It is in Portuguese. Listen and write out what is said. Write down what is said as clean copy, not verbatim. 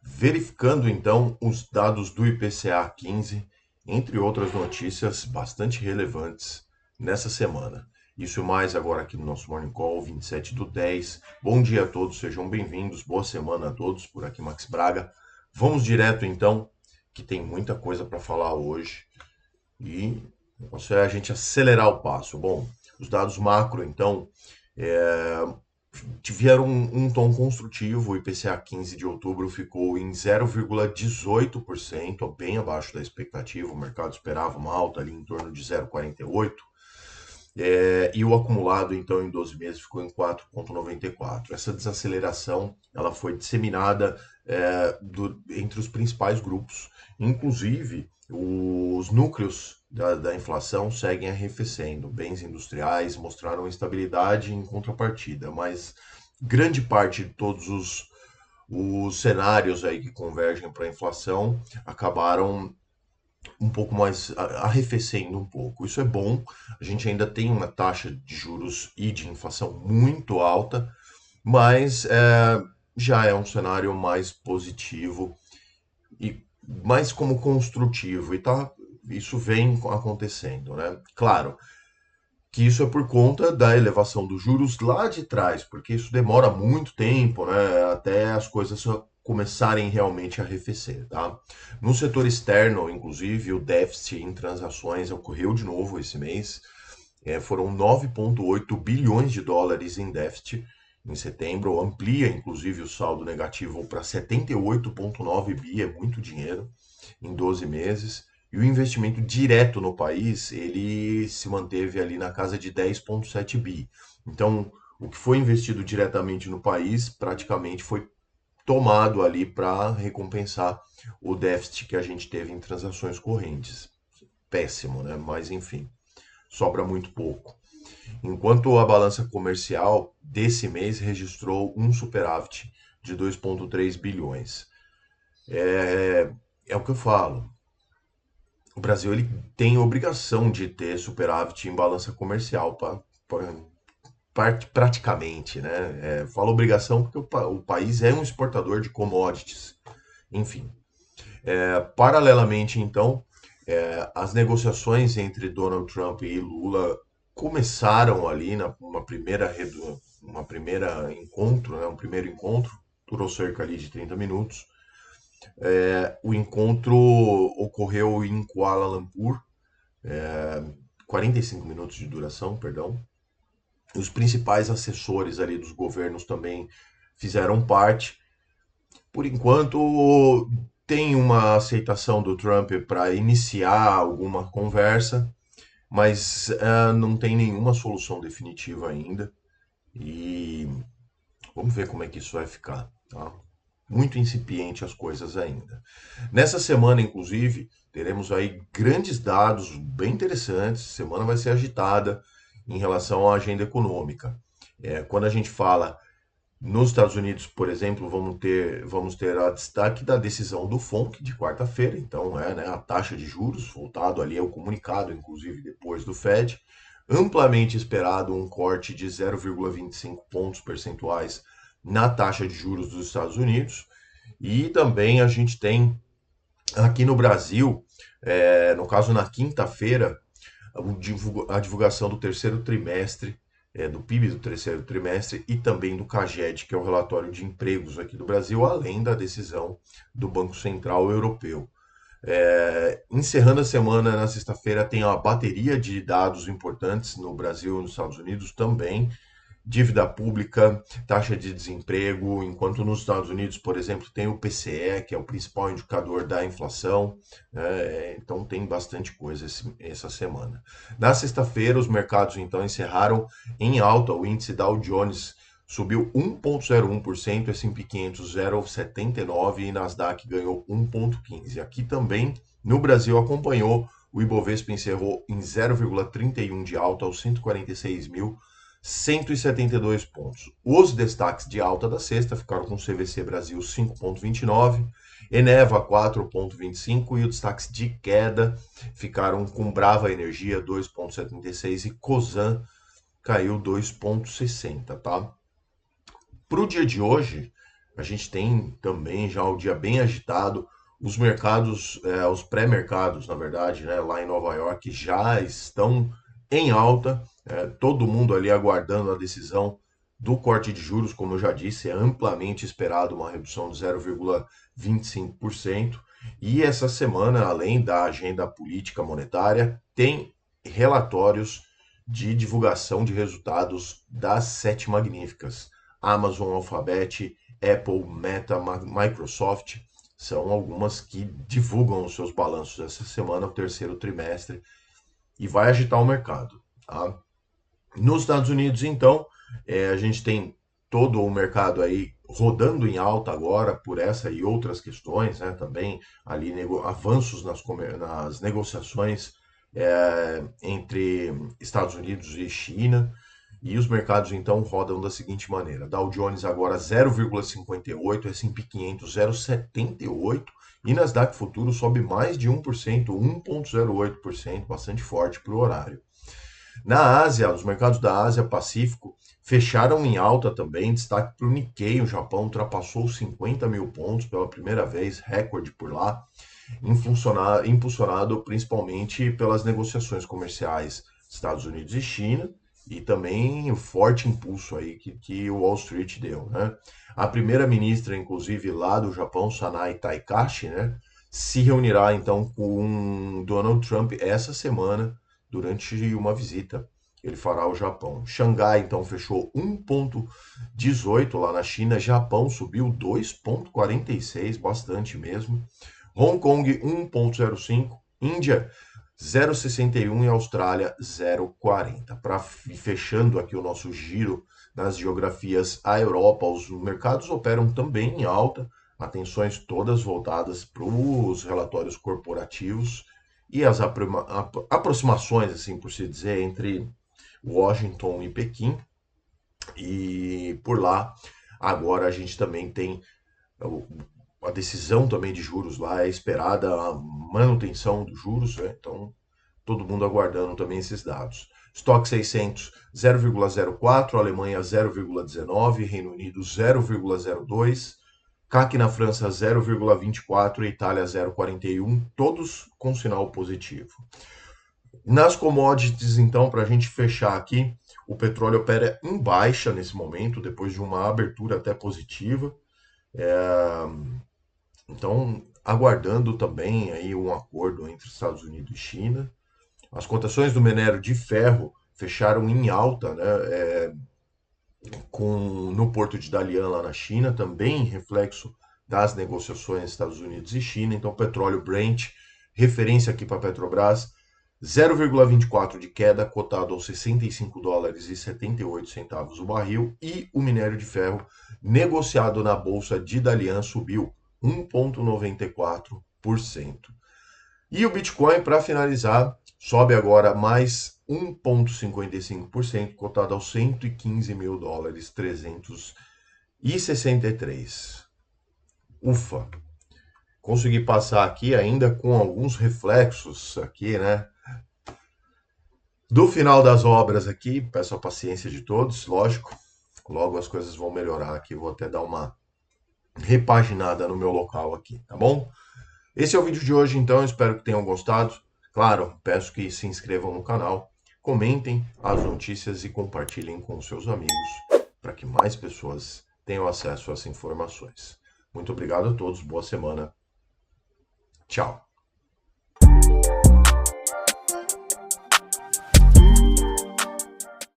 verificando então os dados do IPCA 15, entre outras notícias bastante relevantes nessa semana. Isso e mais agora aqui no nosso Morning Call, 27/10. Bom dia a todos, sejam bem-vindos, boa semana a todos, por aqui Max Braga. Vamos direto então, que tem muita coisa para falar hoje e o negócio é a gente acelerar o passo. Bom, os dados macro então tiveram um tom construtivo. O IPCA 15 de outubro ficou em 0,18%, bem abaixo da expectativa. O mercado esperava uma alta ali em torno de 0,48%. E o acumulado, então, em 12 meses ficou em 4,94. Essa desaceleração ela foi disseminada entre os principais grupos, inclusive os núcleos da inflação seguem arrefecendo. Bens industriais mostraram estabilidade em contrapartida, mas grande parte de todos os cenários aí que convergem para a inflação acabaram um pouco mais arrefecendo um pouco. Isso é bom. A gente ainda tem uma taxa de juros e de inflação muito alta, mas já é um cenário mais positivo e mais como construtivo. Isso vem acontecendo, né? Claro que isso é por conta da elevação dos juros lá de trás, porque isso demora muito tempo, né, até as coisas começarem realmente a arrefecer, tá? No setor externo, inclusive, o déficit em transações ocorreu de novo esse mês. Foram 9,8 bilhões de dólares em déficit em setembro, amplia inclusive o saldo negativo para 78,9 bi, é muito dinheiro em 12 meses. E o investimento direto no país, ele se manteve ali na casa de 10,7 bi. Então, o que foi investido diretamente no país praticamente foi tomado ali para recompensar o déficit que a gente teve em transações correntes. Péssimo, né? Mas enfim, sobra muito pouco. Enquanto a balança comercial desse mês registrou um superávit de 2,3 bilhões. É o que eu falo. O Brasil ele tem obrigação de ter superávit em balança comercial, praticamente, né? Falo obrigação porque o país é um exportador de commodities. Enfim, paralelamente, então, as negociações entre Donald Trump e Lula começaram ali uma primeira encontro, né? Um primeiro encontro, durou cerca ali de 30 minutos. O encontro ocorreu em Kuala Lumpur, 45 minutos de duração, perdão. Os principais assessores ali dos governos também fizeram parte. Por enquanto, tem uma aceitação do Trump para iniciar alguma conversa, mas não tem nenhuma solução definitiva ainda. E vamos ver como é que isso vai ficar, tá? Muito incipiente as coisas ainda. Nessa semana, inclusive, teremos aí grandes dados bem interessantes. A semana vai ser agitada em relação à agenda econômica. Quando a gente fala nos Estados Unidos, por exemplo, vamos ter a destaque da decisão do FONC de quarta-feira. Então, né, a taxa de juros, voltado ali ao comunicado, inclusive depois do Fed, amplamente esperado um corte de 0,25 pontos percentuais na taxa de juros dos Estados Unidos. E também a gente tem aqui no Brasil, no caso na quinta-feira, a divulgação do terceiro trimestre, do PIB do terceiro trimestre e também do CAGED, que é o relatório de empregos aqui do Brasil, além da decisão do Banco Central Europeu. Encerrando a semana, na sexta-feira, tem uma bateria de dados importantes no Brasil e nos Estados Unidos também. Dívida pública, taxa de desemprego, enquanto nos Estados Unidos, por exemplo, tem o PCE, que é o principal indicador da inflação, né? Então tem bastante coisa essa semana. Na sexta-feira, os mercados então encerraram em alta. O índice Dow Jones subiu 1,01%, S&P 500 0,79% e Nasdaq ganhou 1,15%. Aqui também, no Brasil, acompanhou. O Ibovespa encerrou em 0,31 de alta aos 146.172 pontos. Os destaques de alta da sexta ficaram com o CVC Brasil 5,29, Eneva 4,25 e os destaques de queda ficaram com Brava Energia 2,76 e Cosan caiu 2,60, tá? Para o dia de hoje, A gente tem também já o dia bem agitado. Os mercados, os pré-mercados, na verdade, né, lá em Nova York já estão em alta. Todo mundo ali aguardando a decisão do corte de juros, como eu já disse, é amplamente esperado uma redução de 0,25%. E essa semana, além da agenda política monetária, tem relatórios de divulgação de resultados das sete magníficas: Amazon, Alphabet, Apple, Meta, Microsoft. São algumas que divulgam os seus balanços essa semana, o terceiro trimestre, e vai agitar o mercado. Tá? Nos Estados Unidos, então, a gente tem todo o mercado aí rodando em alta agora por essa e outras questões, né? Também ali avanços nas negociações entre Estados Unidos e China. E os mercados então rodam da seguinte maneira: Dow Jones agora 0,58, S&P 500 0,78 e Nasdaq Futuro sobe mais de 1%, 1,08%, bastante forte para o horário. Na Ásia, os mercados da Ásia Pacífico fecharam em alta também, destaque para o Nikkei, o Japão ultrapassou os 50 mil pontos pela primeira vez, recorde por lá, impulsionado principalmente pelas negociações comerciais Estados Unidos e China, e também o forte impulso aí que o Wall Street deu, né? A primeira-ministra, inclusive, lá do Japão, Sanai Takahashi, né, se reunirá então com Donald Trump essa semana durante uma visita que ele fará ao Japão. Xangai, então, fechou 1,18 lá na China, Japão subiu 2,46, bastante mesmo. Hong Kong 1,05, Índia 0,61 e Austrália 0,40. Para fechando aqui o nosso giro nas geografias, a Europa, os mercados operam também em alta, atenções todas voltadas para os relatórios corporativos e as aproximações, assim por se dizer, entre Washington e Pequim. E por lá, agora a gente também tem a decisão também de juros lá, é esperada a manutenção dos juros, né? Então todo mundo aguardando também esses dados. Stock 600 0,04, Alemanha 0,19, Reino Unido 0,02, CAC na França 0,24 e Itália 0,41, todos com sinal positivo. Nas commodities, então, para a gente fechar aqui, o petróleo opera em baixa nesse momento, depois de uma abertura até positiva. Então, aguardando também aí um acordo entre Estados Unidos e China. As cotações do minério de ferro fecharam em alta, né, no porto de Dalian, lá na China, também reflexo das negociações Estados Unidos e China. Então, petróleo Brent, referência aqui para a Petrobras, 0,24 de queda, cotado aos 65 dólares e 78 centavos o barril. E o minério de ferro, negociado na bolsa de Dalian, subiu 1,94%. E o Bitcoin, para finalizar, sobe agora mais 1,55%, cotado aos 115 mil dólares, 363. Ufa! Consegui passar aqui ainda com alguns reflexos aqui, né? Do final das obras aqui, peço a paciência de todos, lógico. Logo as coisas vão melhorar aqui, vou até dar uma repaginada no meu local aqui, tá bom? Esse é o vídeo de hoje, então, espero que tenham gostado. Claro, peço que se inscrevam no canal, comentem as notícias e compartilhem com seus amigos para que mais pessoas tenham acesso a essas informações. Muito obrigado a todos, boa semana. Tchau.